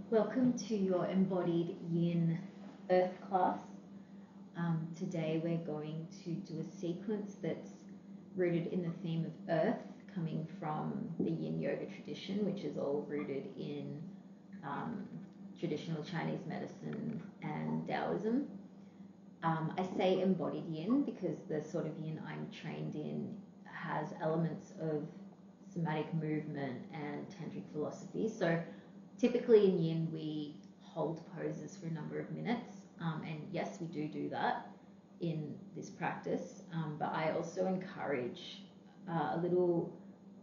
Welcome to your embodied yin earth class. Today we're going to do a sequence that's rooted in the theme of earth, coming from the yin yoga tradition, which is all rooted in traditional Chinese medicine and Taoism. I say embodied yin because the sort of yin I'm trained in has elements of somatic movement and tantric philosophy. So typically in yin, we hold poses for a number of minutes, and yes, we do that in this practice, but I also encourage a little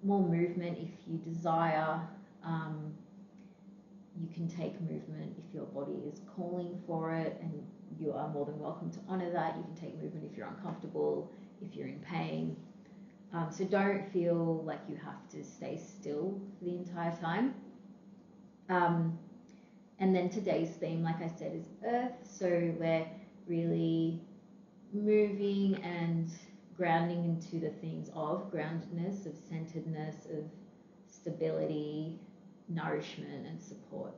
more movement if you desire. You can take movement if your body is calling for it, and you are more than welcome to honor that. You can take movement if you're uncomfortable, if you're in pain. So don't feel like you have to stay still for the entire time. And then today's theme, like I said, is earth. So we're really moving and grounding into the themes of groundedness, of centeredness, of stability, nourishment, and support.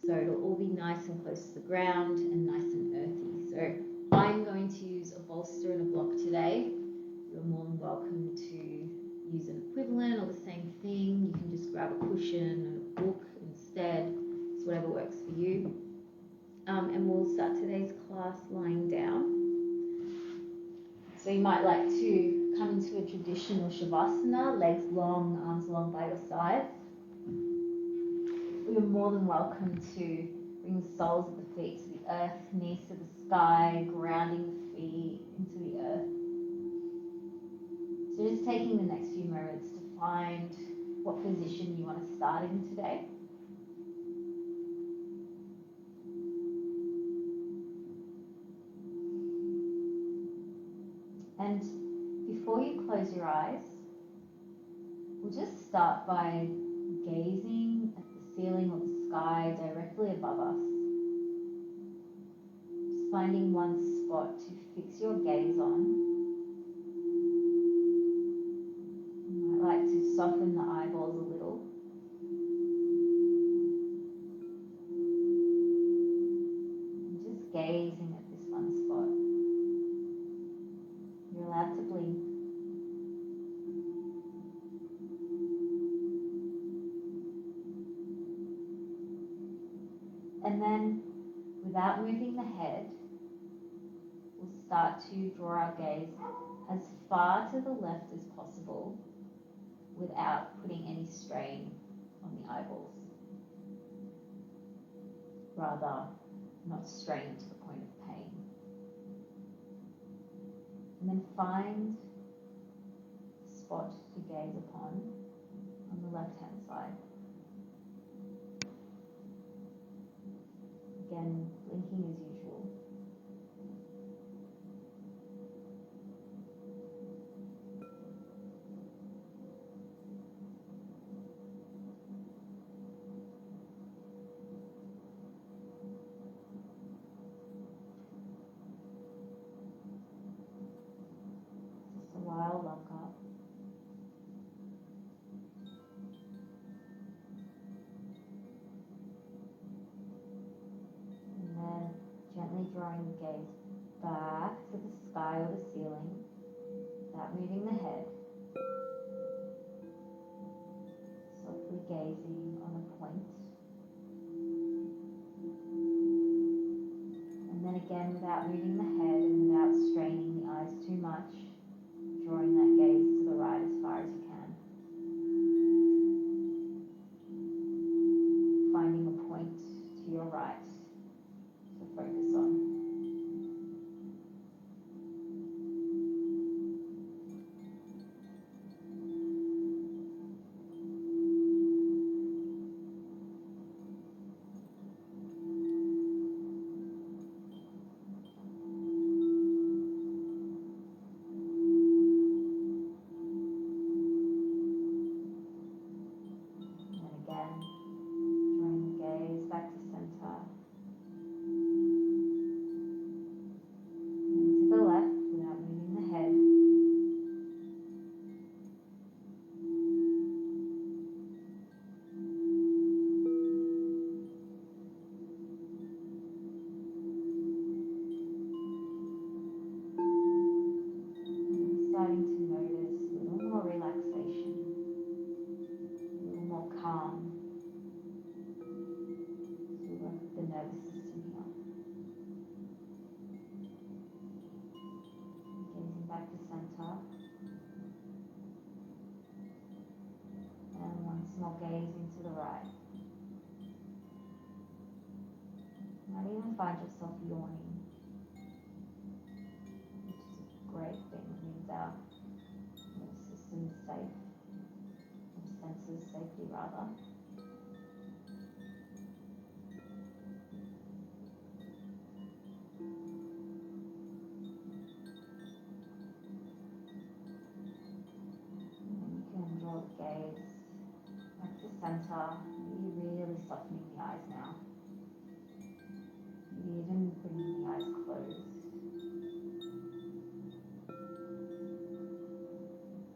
So it'll all be nice and close to the ground and nice and earthy. So I'm going to use a bolster and a block today. You're more than welcome to use an equivalent or the same thing. You can just grab a cushion and a book instead. It's whatever works for you. And we'll start today's class lying down. So you might like to come into a traditional shavasana, legs long, arms long by your sides. You're more than welcome to bring the soles of the feet to the earth, knees to the sky, grounding the feet into the earth. So just taking the next few moments to find what position you want to start in today. And before you close your eyes, we'll just start by gazing at the ceiling or the sky directly above us. Just finding one spot to fix your gaze on. You might like to soften the eyeballs a little. And just gazing at this one spot. You're allowed to blink. And then, without moving the head, we'll start to draw our gaze as far to the left as possible without putting any strain on the eyeballs. Rather, not strain to the point of pain. And then find a spot to gaze upon on the left-hand side. Again, blinking as usual. Just a while longer. And then gently drawing the gaze back to the sky or the ceiling without moving the head. Softly gazing on a point. And then again, without moving the head and without straining the eyes too much, drawing that gaze to the right as far as you can. Finding a point to your right to focus on. find yourself yawning, which is a great thing. It means our nervous system is safe, or senses safety rather. And then you can draw the gaze back to center, maybe really softening the eyes now. Maybe even bringing the eyes closed.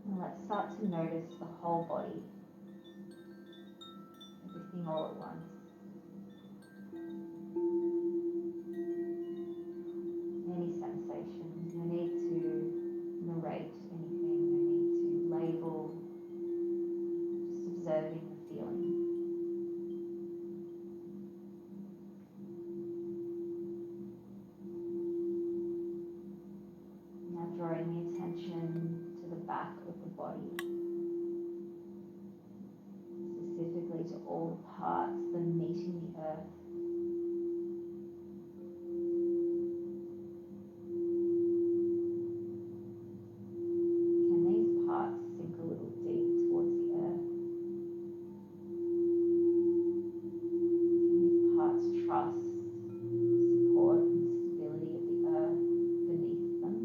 And let's start to notice the whole body, everything all at once. Any sensations, no need to narrate anything, no need to label, just observing the feeling. Now drawing the attention to the back of the body, specifically to all the parts that are meeting the earth. Can these parts sink a little deep towards the earth? Can these parts trust the support and stability of the earth beneath them?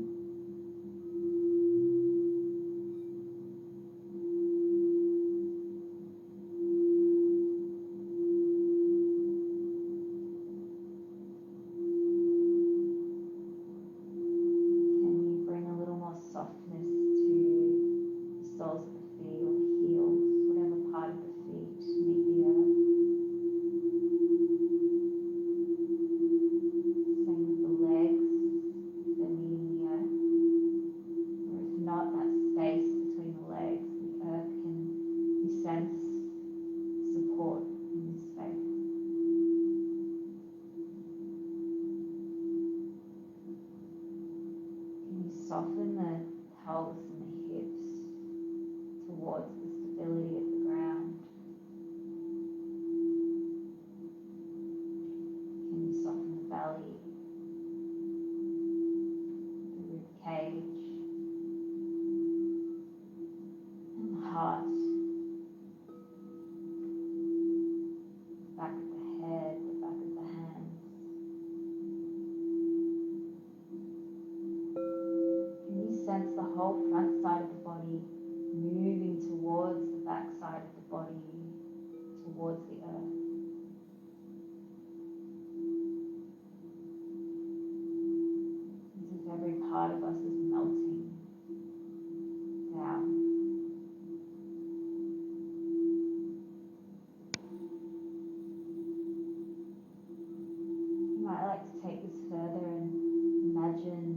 Can you bring a little more softness to the soles of the feet or the heels, whatever part of the feet meet the earth? Same with the legs, if they're meeting the earth. Or if not, that space between the legs, the earth can, you sense support in this space. Can you soften the pelvis and the hips towards the stability of the ground? Can you soften the belly, the rib cage, and the heart, the back of the head, the back of the hands? Can you sense the whole front side of the body moving towards the back side of the body, towards the earth? As if every part of us is melting down. You might like to take this further and imagine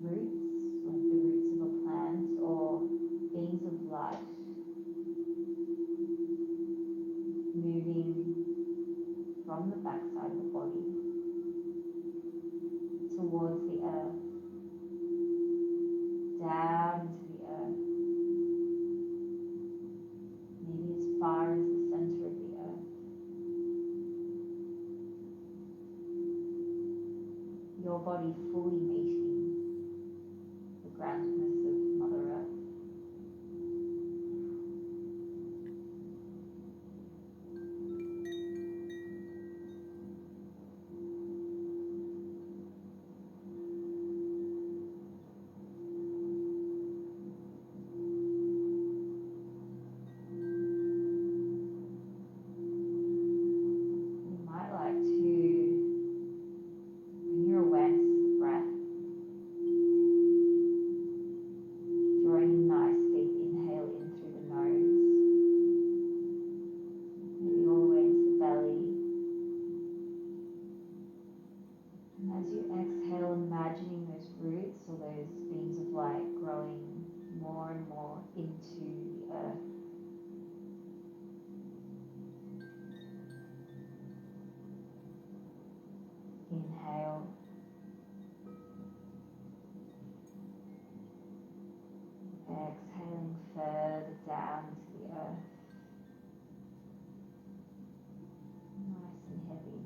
roots, like the roots of a plant or beams of light moving from the backside of the body towards the earth, down into the earth, maybe as far as the center of the earth. Your body fully meeting the groundedness of Mother Earth. You might like to bring your awareness to the breath, drawing a nice deep inhale in through the nose, maybe all the way into the belly. And as you exhale, imagining those roots or those beams of light growing more and more into the earth. Inhale. Exhaling further down into the earth. Nice and heavy.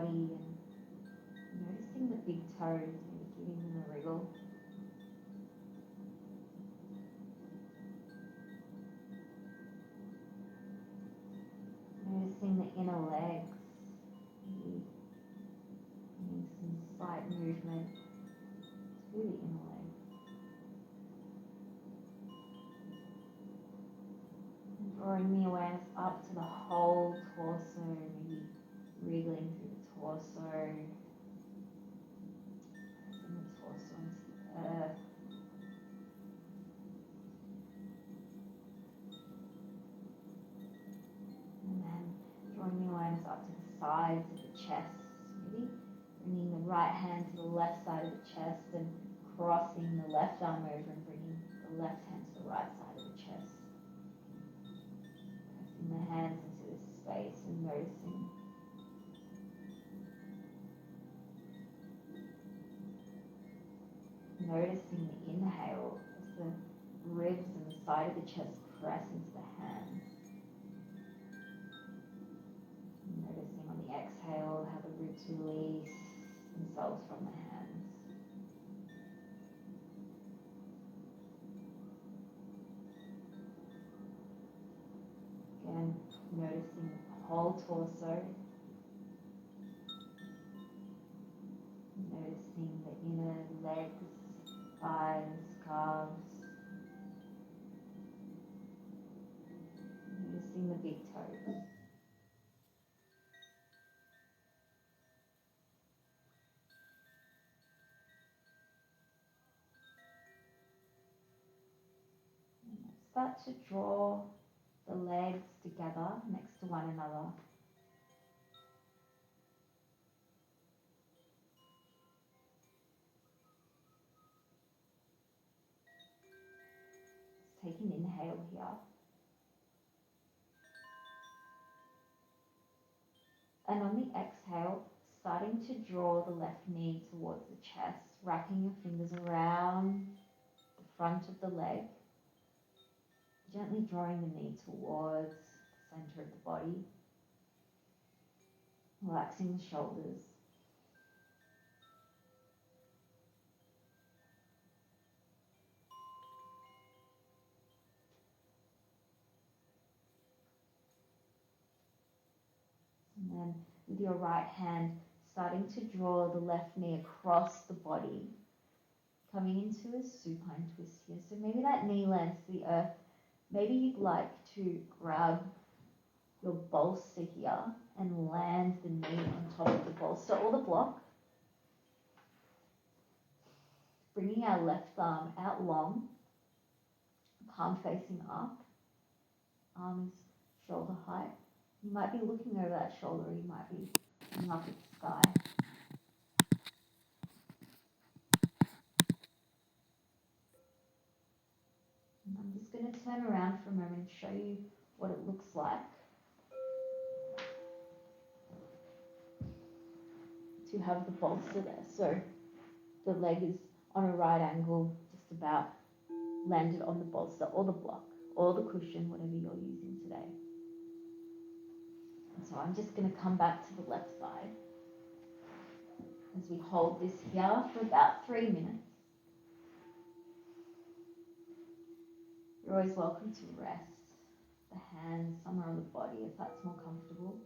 body and noticing the big toes, maybe giving them a wriggle. Noticing the inner legs, maybe giving some slight movement to the inner legs. And drawing the awareness up to the whole torso, maybe wriggling through the torso, pressing the torso into the earth. And then drawing the awareness up to the sides of the chest, maybe bringing the right hand to the left side of the chest and crossing the left arm over and bringing the left hand to the right side of the chest. Pressing the hands into this space and noticing. Noticing the inhale as the ribs and the side of the chest press into the hands. Noticing on the exhale how the ribs release themselves from the hands. Again, noticing the whole torso. Noticing the inner legs, thighs, calves. Noticing the big toes. Start to draw the legs together next to one another. Let's take an inhale here. And on the exhale, starting to draw the left knee towards the chest, wrapping your fingers around the front of the leg, gently drawing the knee towards the center of the body, relaxing the shoulders. And then with your right hand, starting to draw the left knee across the body, coming into a supine twist here. So maybe that knee lands to the earth. Maybe you'd like to grab your bolster here and land the knee on top of the bolster or the block. Bringing our left arm out long, palm facing up, arm is shoulder height. You might be looking over that shoulder, or you might be looking up at the sky. And I'm just going to turn around for a moment and show you what it looks like to have the bolster there. So the leg is on a right angle, just about landed on the bolster or the block or the cushion, whatever you're using today. And so I'm just going to come back to the left side as we hold this here for about 3 minutes. You're always welcome to rest the hands somewhere on the body if that's more comfortable.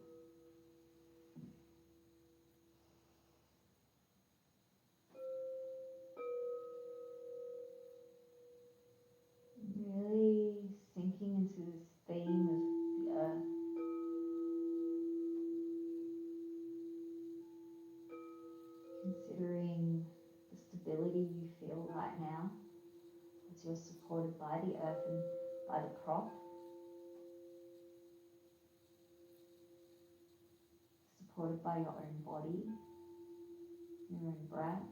Really sinking into this theme of the earth. Considering the stability you feel right now as you're supported by the earth and by the prop. Supported by your own body, your own breath.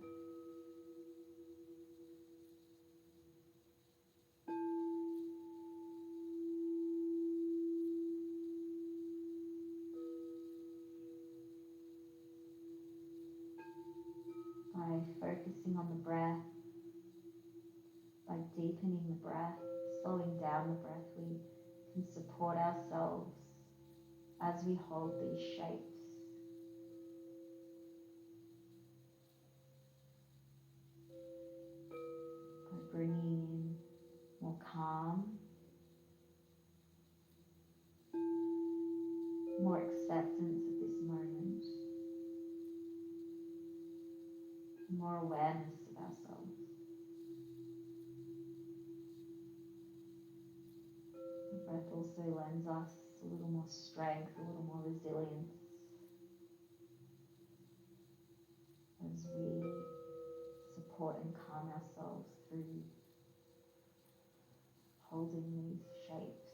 By focusing on the breath, by deepening the breath, slowing down the breath, we can support ourselves as we hold these shapes. bringing in more calm, more acceptance of this moment, more awareness of ourselves. The breath also lends us a little more strength, a little more resilience as we support and calm ourselves through holding these shapes.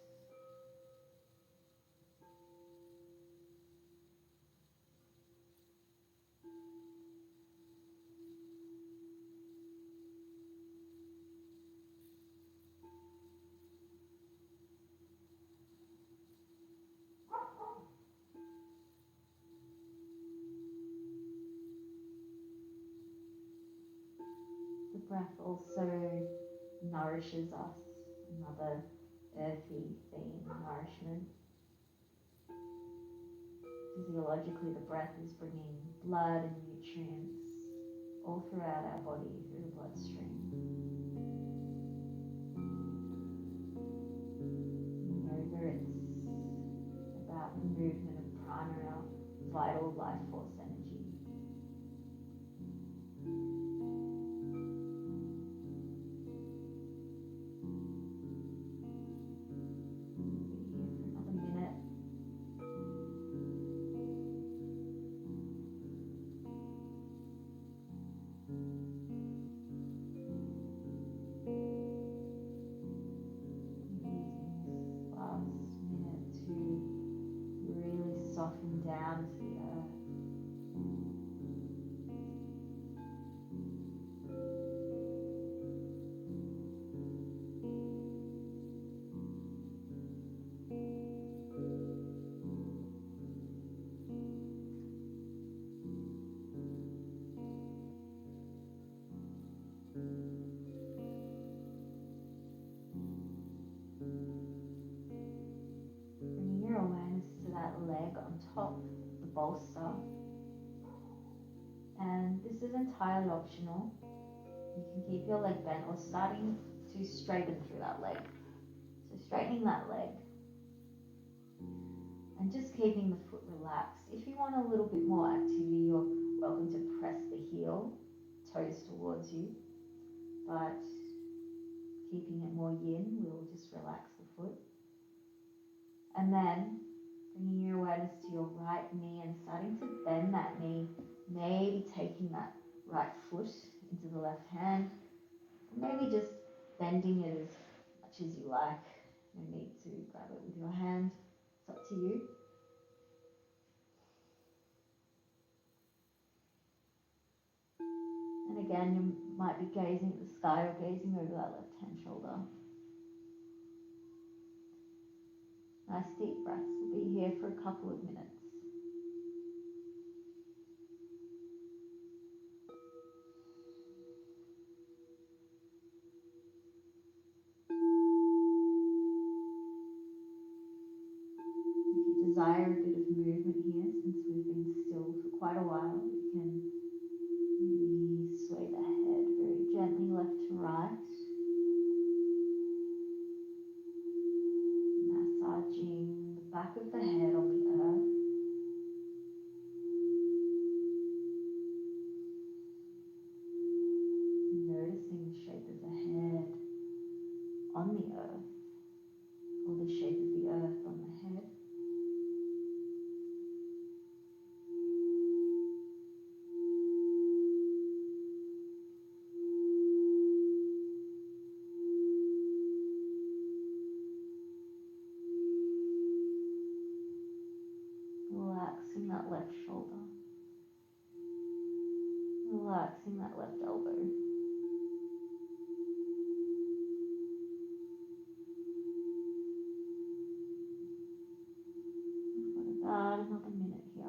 The breath also nourishes us, another earthy theme, nourishment. Physiologically, the breath is bringing blood and nutrients all throughout our body, through the bloodstream. In yoga, it's about the movement of prana, our vital life force energy. Soften down to the earth. Bringing your awareness to that leg on top, the bolster. And this is entirely optional. You can keep your leg bent or starting to straighten through that leg. So straightening that leg and just keeping the foot relaxed. If you want a little bit more activity, you're welcome to press the heel, toes towards you. But keeping it more yin, we'll just relax the foot. And then bringing your awareness to your right knee and starting to bend that knee, maybe taking that right foot into the left hand, or maybe just bending it as much as you like. No need to grab it with your hand, it's up to you. And again, you might be gazing at the sky or gazing over that left hand shoulder. Nice deep breaths. We'll be here for a couple of minutes. If you desire a bit of movement here, since we've been still for quite a while, you can maybe sway the head very gently left to right, massaging the back of the head on the earth. Noticing the shape of the head on the earth, or the shape of the earth on the head. Relaxing that left shoulder. Relaxing that left elbow. We've got about another minute here.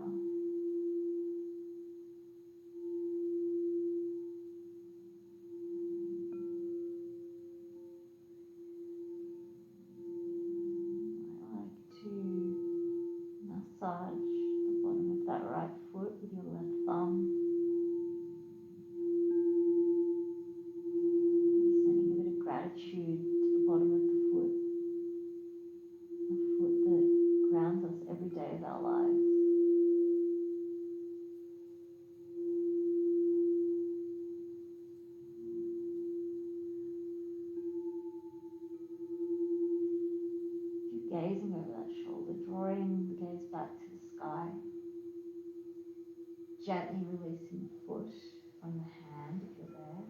I like to massage the bottom of that right foot with your left thumb. Maybe sending a bit gently releasing the foot from the hand if you're there.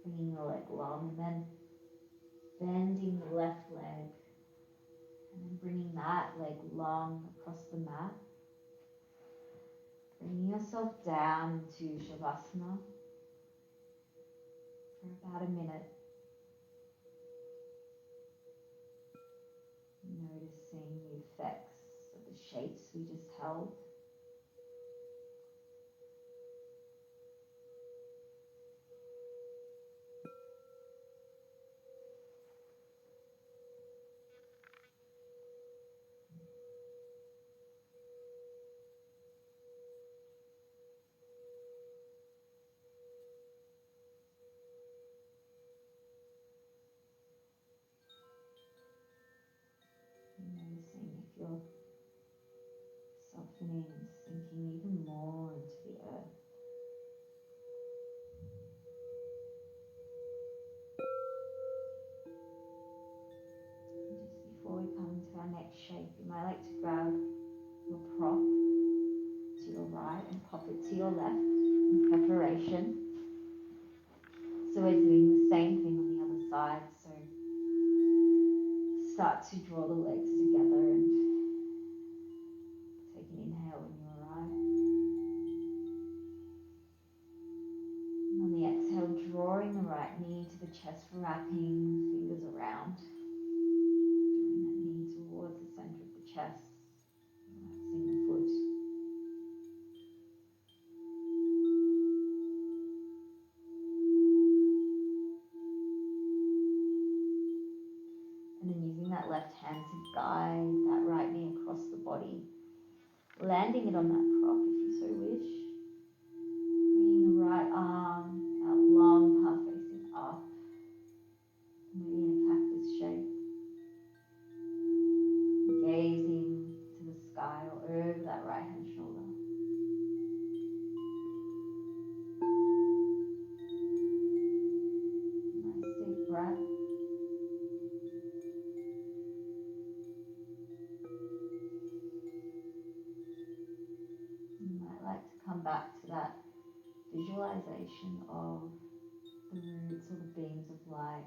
Bringing the leg long, and then bending the left leg. And then bringing that leg long across the mat. Bringing yourself down into Shavasana for about a minute. Noticing the effects of the shapes we just held. Noticing if you're softening and sinking even more into the earth. And just before we come to our next shape, you might like to grab your prop to your right and pop it to your left in preparation. So we're doing the same thing on the other side. So start to draw the legs together and take an inhale when you arrive. And on the exhale, drawing the right knee to the chest, wrapping fingers around. Drawing that knee towards the center of the chest, relaxing the foot. And then using that left hand to guide that right knee across the body, landing it on that prop if you so wish. Bringing the right arm out long, palm facing up, maybe in a cactus shape. Gazing to the sky or over that right hand shoulder. Nice deep breath. You might like to come back to that visualization of the roots or the beams of light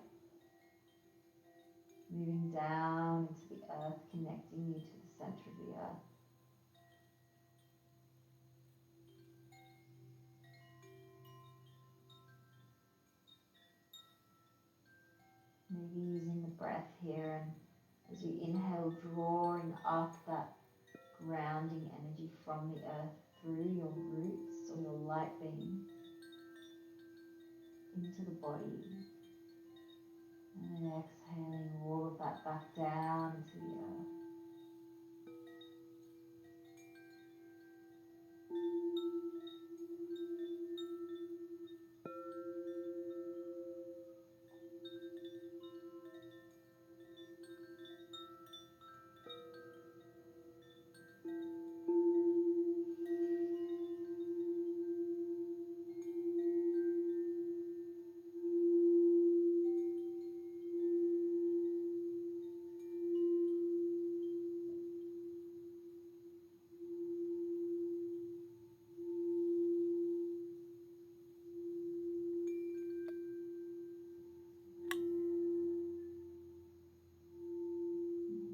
moving down into the earth, connecting you to the center of the earth. Maybe using the breath here, and as you inhale, drawing up that grounding energy from the earth through your roots or your light beams into the body. And then exhaling all of that back down into the earth.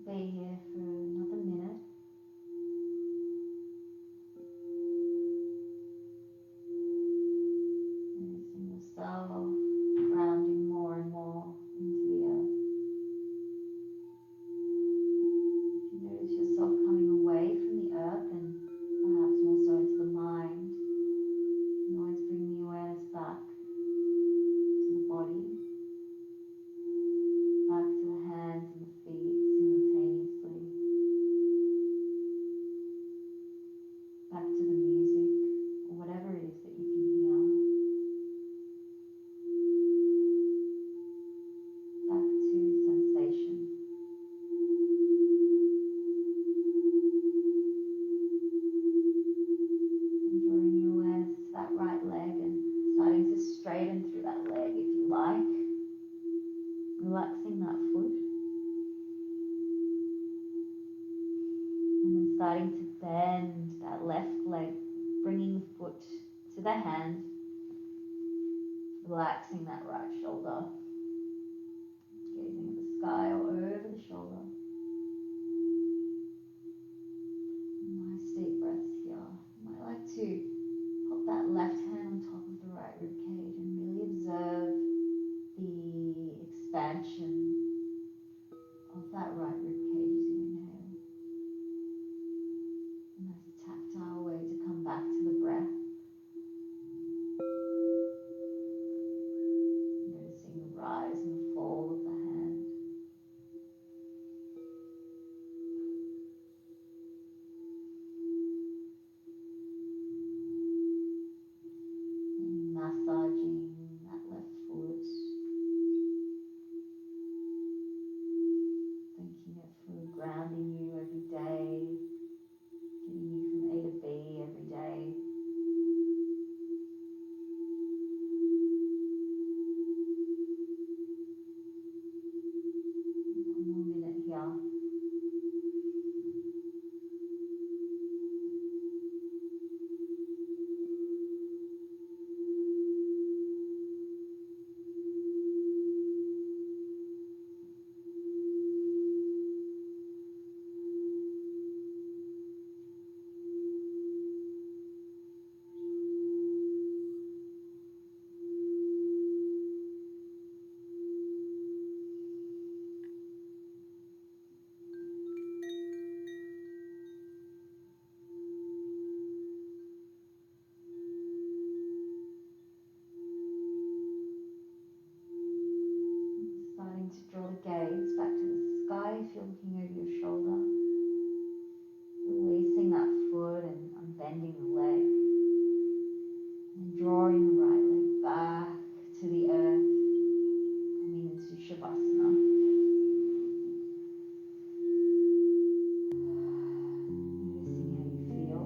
Be here for another minute. Noticing yourself grounding more and more into the earth. If you notice yourself coming away from the earth and perhaps more so into the mind, you can always bring the awareness back to the body, back to the hands and the feet simultaneously, back to the music or whatever it is that you can hear, back to sensation. And drawing your awareness to that right leg and starting to straighten through that leg if you like, relaxing that foot. And then starting to bend that left leg, bringing foot to the hand, relaxing that right shoulder, gazing at the sky or over the shoulder. Nice deep breaths here. You might like to pop that left hand on top of the right rib cage and really observe the expansion of that right rib cage as you inhale. A nice tactile way to come back to the breath. Noticing the rise and the fall of the hand. And massaging that left foot. Thanking it for grounding you every day, getting you from A to B every day. One more minute here. Starting to draw the gaze back to the sky if you're looking over your shoulder. Releasing that foot and unbending the leg. And drawing the right leg back to the earth. Coming into Shavasana. Noticing how you feel.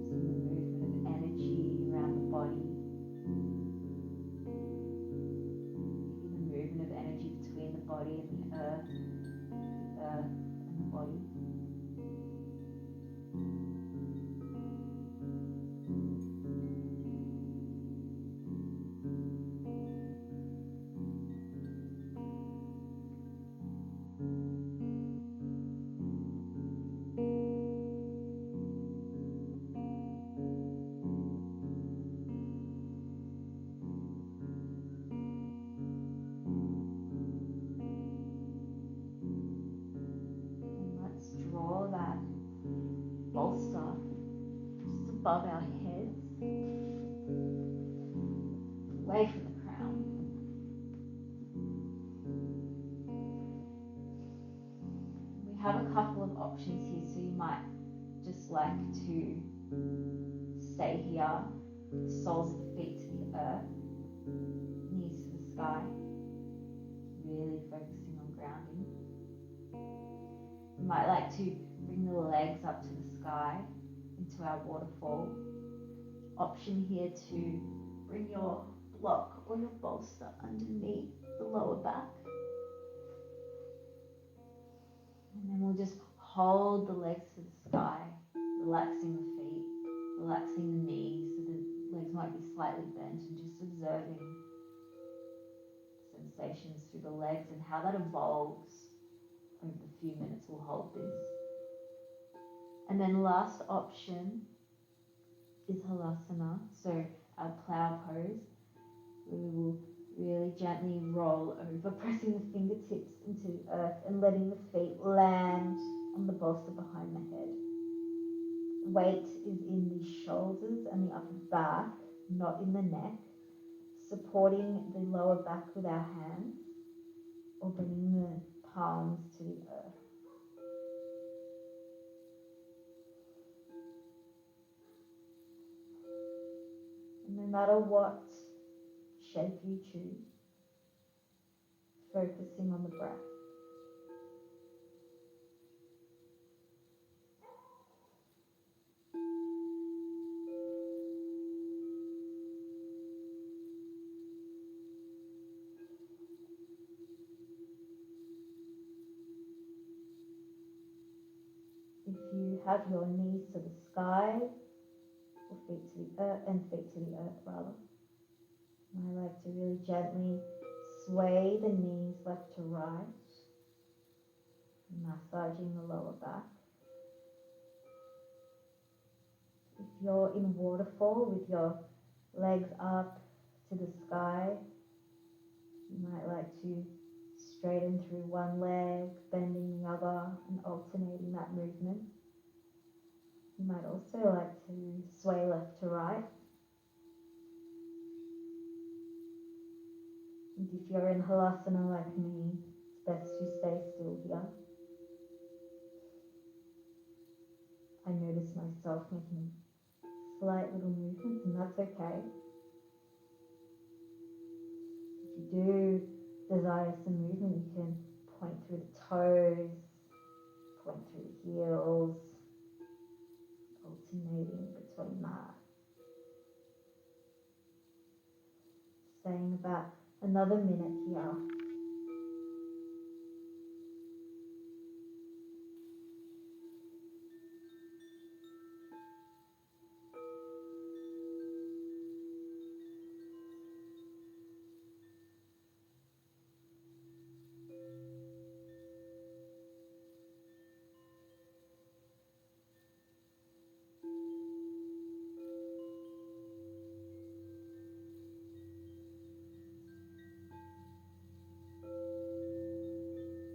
Noticing the movement of energy around the body. The movement of energy between the body and the earth and the body. And let's draw that bolster just above our heads, away from the crown. We have a couple of options here, so you might just like to stay here, soles of the feet to the earth, knees to the sky, really focusing on grounding. You might like to bring the legs up to the sky into our waterfall. Option here to bring your block or your bolster underneath the lower back. And then we'll just hold the legs to the sky, relaxing the feet, relaxing the knees so the legs might be slightly bent, and just observing sensations through the legs and how that evolves over the few minutes we'll hold this. And then last option is Halasana, so our plow pose. We will really gently roll over, pressing the fingertips into the earth and letting the feet land on the bolster behind the head. Weight is in the shoulders and the upper back, not in the neck, supporting the lower back with our hands or bringing the palms to the earth. And no matter what shape you choose, focusing on the breath. If If you have your knees to the sky, or feet to the earth, and feet to the earth rather, I like to really gently sway the knees left to right, massaging the lower back. If you're in waterfall with your legs up to the sky, you might like to straighten through one leg, bending the other, and alternating that movement. You might also like to sway left to right. And if you're in halasana like me, it's best to stay still here. I notice myself making slight little movements, and that's okay. If you do desire some movement, you can point through the toes, point through the heels, alternating between that. Staying about another minute here.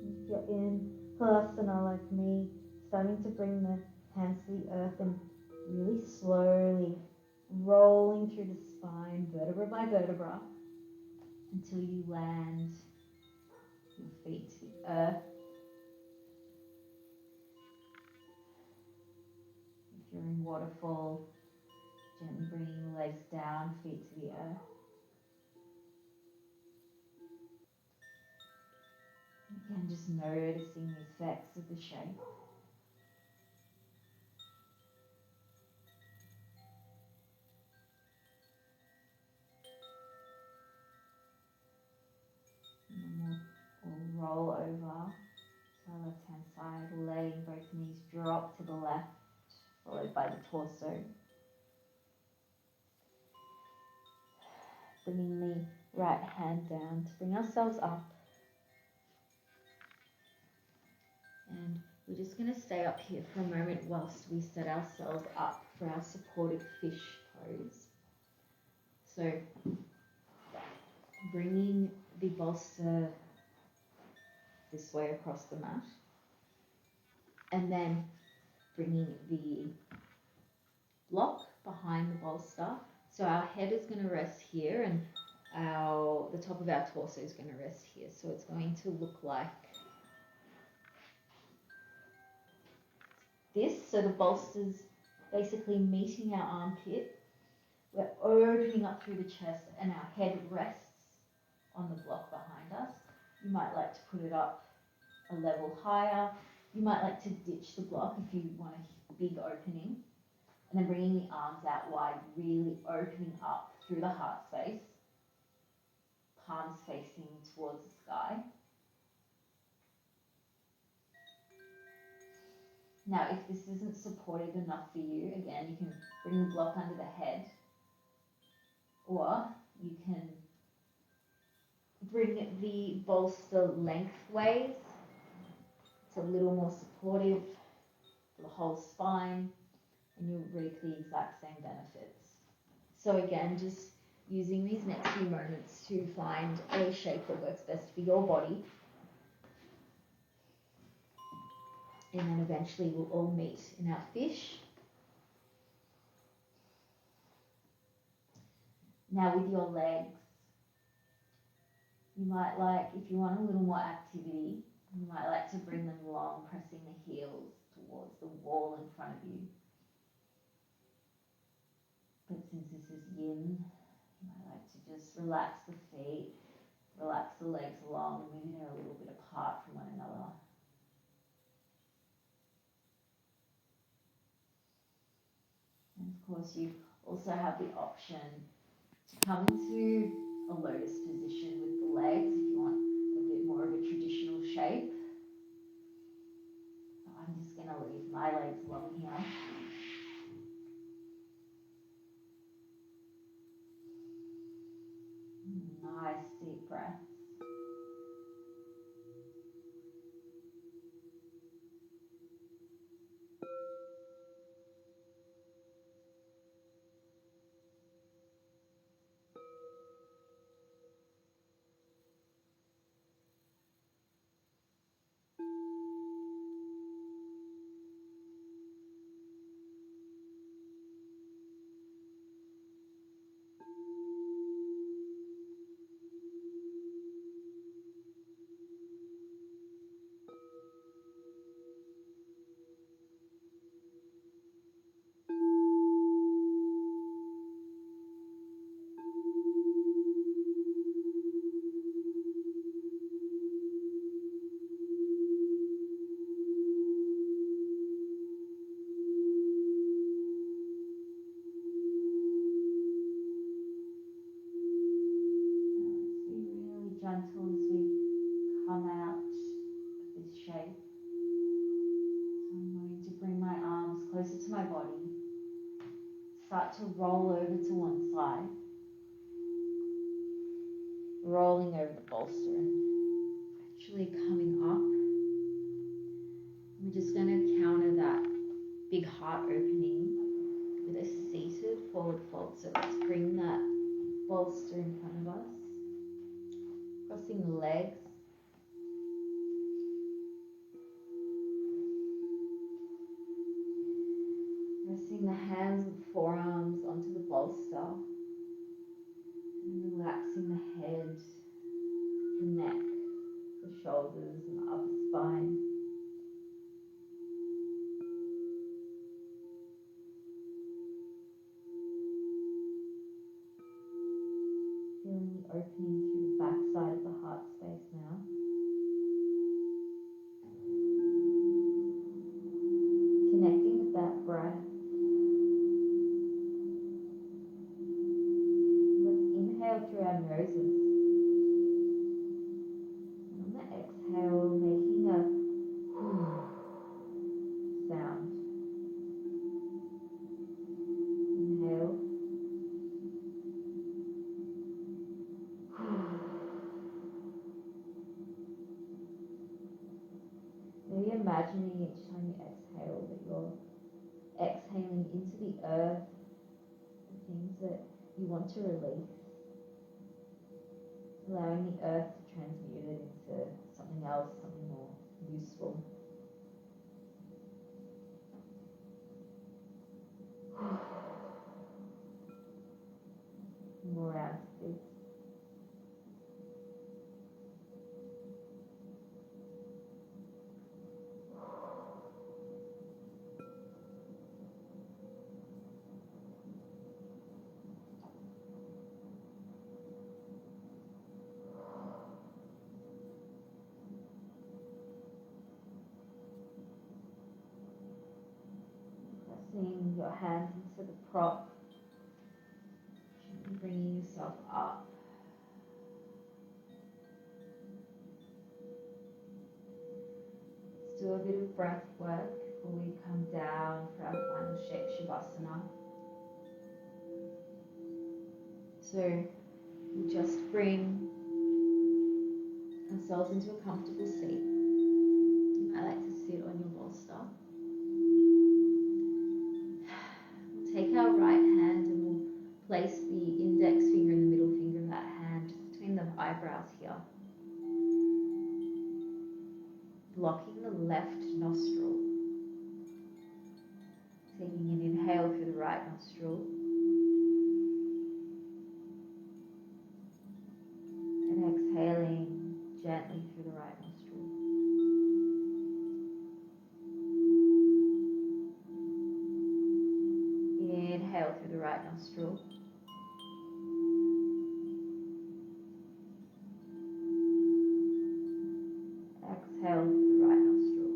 If you're in halasana like me, starting to bring the hands to the earth and really slowly rolling through the spine, vertebra by vertebra, until you land your feet to the earth. If you're in waterfall, gently bringing the legs down, feet to the earth. Again, just noticing the effects of the shape. And then we'll roll over to our left hand side, letting both knees drop to the left, followed by the torso. Bringing the right hand down to bring ourselves up. And we're just going to stay up here for a moment whilst we set ourselves up for our supported fish pose. So bringing the bolster this way across the mat, and then bringing the block behind the bolster. So our head is going to rest here, and the top of our torso is going to rest here. So it's going to look like this. So the bolster's basically meeting our armpit. We're opening up through the chest, and our head rests on the block behind us. You might like to put it up a level higher. You might like to ditch the block if you want a big opening. And then bringing the arms out wide, really opening up through the heart space. Palms facing towards the sky. Now, if this isn't supportive enough for you, again, you can bring the block under the head, or you can bring the bolster lengthways. It's a little more supportive for the whole spine, and you'll reap the exact same benefits. So again, just using these next few moments to find a shape that works best for your body. And then eventually we'll all meet in our fish. Now with your legs, you might like, if you want a little more activity, you might like to bring them long, pressing the heels towards the wall in front of you. But since this is yin, you might like to just relax the feet, relax the legs long, maybe they're a little bit apart from one another. And of course, you also have the option to come into a lotus position with the legs if you want a bit more of a traditional shape. I'm just going to leave my legs Nice deep breath. Gentle as we come out of this shape. So I'm going to bring my arms closer to my body, start to roll over to one side, rolling over the bolster and actually coming up. We're just going to counter that big heart opening with a seated forward fold. So let's bring that bolster in front of us, crossing the legs. Resting the hands and forearms onto the bolster and relaxing the head, the neck, the shoulders and the upper spine. Feeling the opening through the back side of the heart space now. Connecting with that breath. Let's inhale through our noses. And on the exhale, making a sound. Inhale. Maybe imagining each time you exhale that you're exhaling into the earth the things that you want to release, allowing the earth to transmute it into something else, something more useful. More rounds of this. Pressing your hands into the prop, bringing yourself up. Let's do a bit of breath work before we come down for our final shape Shavasana. So we just bring ourselves into a comfortable seat. You might like to sit on your bolster. We'll take our right hand and we'll place the index finger and the middle finger of that hand just between the eyebrows here. Blocking the left nostril. Taking an inhale through the right nostril. And exhaling gently through the right nostril. Inhale through the right nostril. Exhale through the right nostril.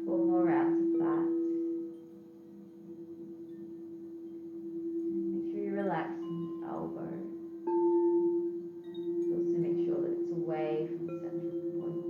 Four more rounds of that. Make sure you're relaxing the elbow. Also make sure that it's away from the center of the point.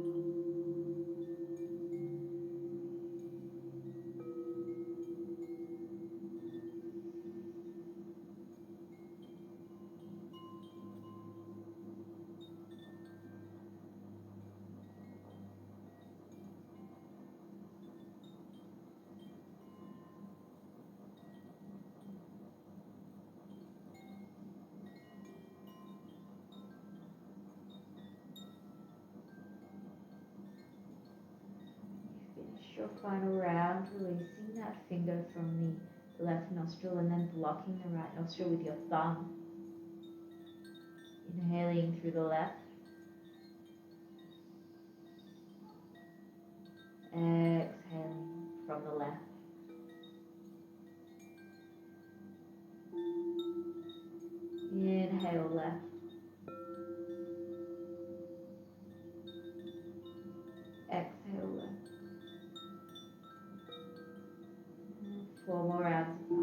your final round, releasing that finger from the left nostril and then blocking the right nostril with your thumb. Inhaling through the left. Exhaling from the left. Inhale left. Exhale left. And 4 more rounds of that.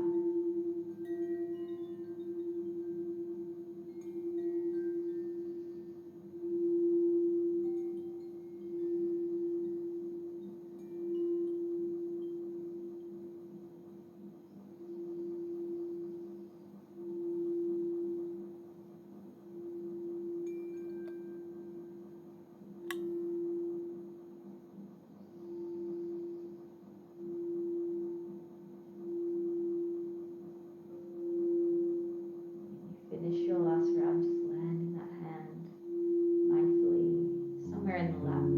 Finish your last round, just landing that hand mindfully somewhere in the lap.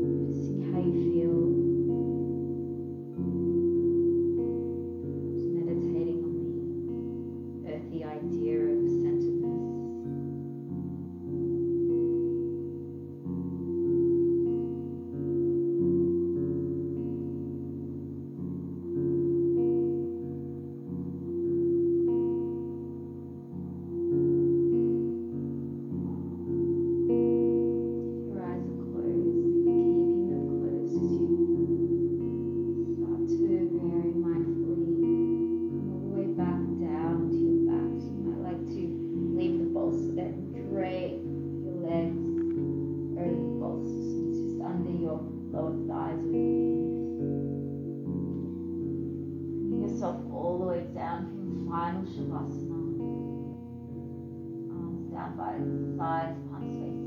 Noticing how you feel. Just meditating on the earthy idea of centeredness. Your eyes are closed, keeping them closed as you start to very mindfully come all the way back down to your back. So you might like to leave the bolster there and drape your legs over the bolster, so it's just under your lower thighs or your knees. Bring yourself all the way down for your final Shavasana. Arms down by the sides, palms facing